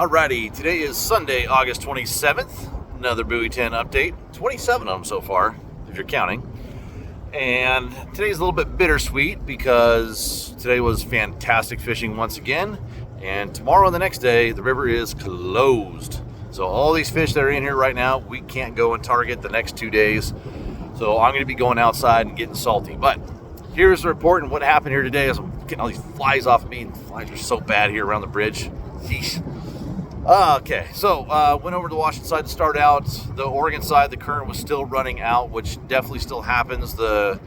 Alrighty, today is Sunday, August 27th. Another Buoy 10 update. 27 of them so far, if you're counting. And today's a little bit bittersweet because today was fantastic fishing once again. And tomorrow and the next day, the river is closed. So all these fish that are in here right now, we can't go and target the next 2 days. So I'm going to be going outside and getting salty. But here's the report and what happened here today. As I'm getting all these flies off of me. And flies are so bad here around the bridge. Yeesh. Okay, so went over to the Washington side to start out. The Oregon side, the current was still running out, which definitely still happens. The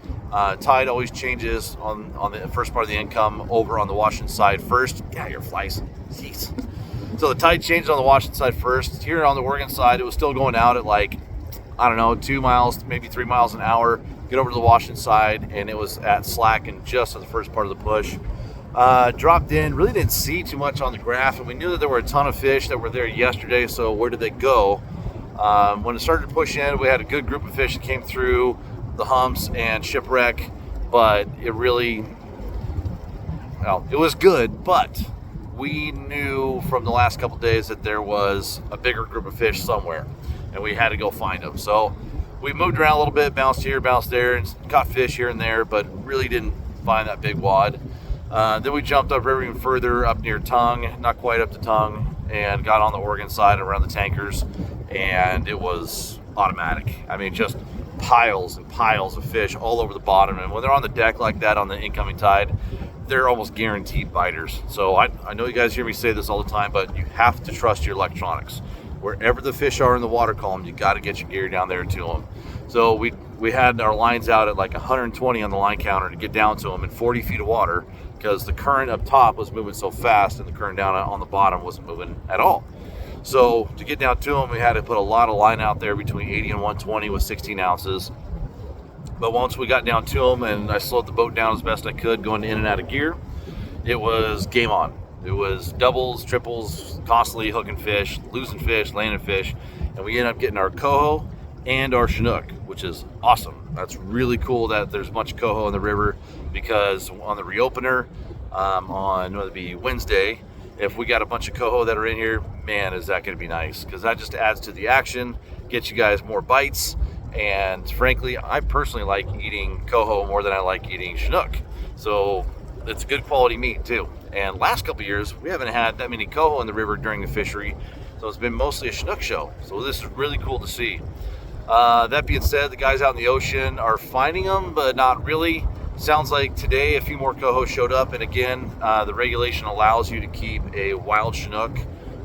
tide always changes on the first part of the income over on the Washington side first. Yeah, your flies. Jeez. So the tide changed on the Washington side first. Here on the Oregon side, it was still going out at like, I don't know, 2 miles, maybe 3 miles an hour. Get over to the Washington side, and it was at slack and just at the first part of the push. Dropped in, really didn't see too much on the graph, and we knew that there were a ton of fish that were there yesterday, so where did they go? When it started to push in, we had a good group of fish that came through the humps and shipwreck, but it really, well, it was good, but we knew from the last couple days that there was a bigger group of fish somewhere, and we had to go find them. So we moved around a little bit, bounced here, bounced there, and caught fish here and there, but really didn't find that big wad. Then we jumped up river even further up near Tongue, not quite up to Tongue, and got on the Oregon side around the tankers, and it was automatic. I mean, just piles and piles of fish all over the bottom. And when they're on the deck like that on the incoming tide, they're almost guaranteed biters. So I know you guys hear me say this all the time, but you have to trust your electronics. Wherever the fish are in the water column, you got to get your gear down there to them. So we had our lines out at like 120 on the line counter to get down to them in 40 feet of water, because the current up top was moving so fast and the current down on the bottom wasn't moving at all. So to get down to them, we had to put a lot of line out there between 80 and 120 with 16 ounces. But once we got down to them and I slowed the boat down as best I could, going in and out of gear, it was game on. It was doubles, triples, constantly hooking fish, losing fish, landing fish, and we ended up getting our Coho and our Chinook, which is awesome. That's really cool that there's a bunch of Coho in the river, because on the reopener on whether it be Wednesday, if we got a bunch of Coho that are in here, man, is that going to be nice, because that just adds to the action, gets you guys more bites. And frankly, I personally like eating Coho more than I like eating Chinook, so it's good quality meat too. And last couple of years, we haven't had that many Coho in the river during the fishery, so it's been mostly a Chinook show. So this is really cool to see. That being said, the guys out in the ocean are finding them, but not really. Sounds like today a few more Coho showed up, and again, the regulation allows you to keep a wild Chinook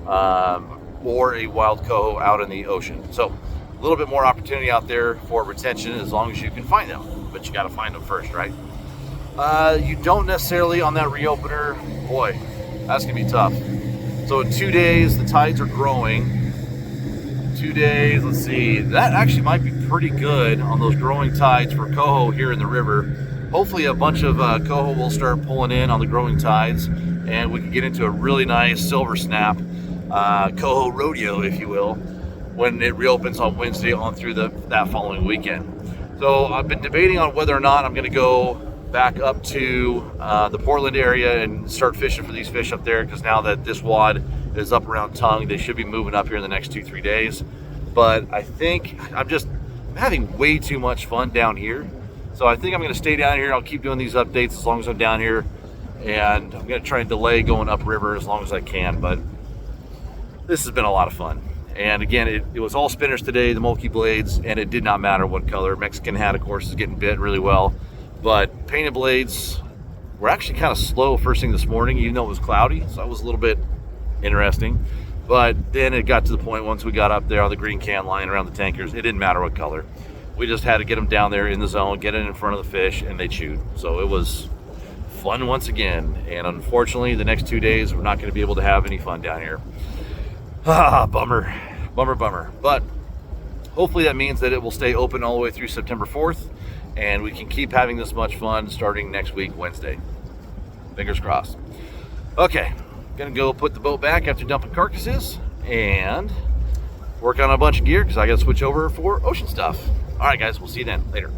or a wild Coho out in the ocean. So a little bit more opportunity out there for retention as long as you can find them, but you got to find them first, right? You don't necessarily on that reopener. Boy, that's gonna be tough. So in 2 days, the tides are growing. 2 days, let's see, that actually might be pretty good on those growing tides for Coho here in the river. Hopefully a bunch of Coho will start pulling in on the growing tides, and we can get into a really nice silver snap Coho rodeo, if you will, when it reopens on Wednesday on through that following weekend. So I've been debating on whether or not I'm going to go back up to the Portland area and start fishing for these fish up there, because now that this wad is up around Tongue, they should be moving up here in the next 2-3 days. But I think I'm having way too much fun down here, so I think I'm going to stay down here. I'll keep doing these updates as long as I'm down here, and I'm going to try and delay going upriver as long as I can. But this has been a lot of fun. And again, it was all spinners today, the mulkey blades, and it did not matter what color. Mexican hat, of course, is getting bit really well, but painted blades were actually kind of slow first thing this morning, even though it was cloudy, so that was a little bit interesting. But then it got to the point, once we got up there on the green can line around the tankers, it didn't matter what color. We just had to get them down there in the zone, get it in front of the fish, and they chewed. So it was fun once again. And unfortunately, the next 2 days, we're not going to be able to have any fun down here. Bummer. But hopefully that means that it will stay open all the way through September 4th, and we can keep having this much fun starting next week, Wednesday. Fingers crossed. Okay, gonna go put the boat back after dumping carcasses and work on a bunch of gear, because I gotta switch over for ocean stuff. All right, guys, we'll see you then. Later.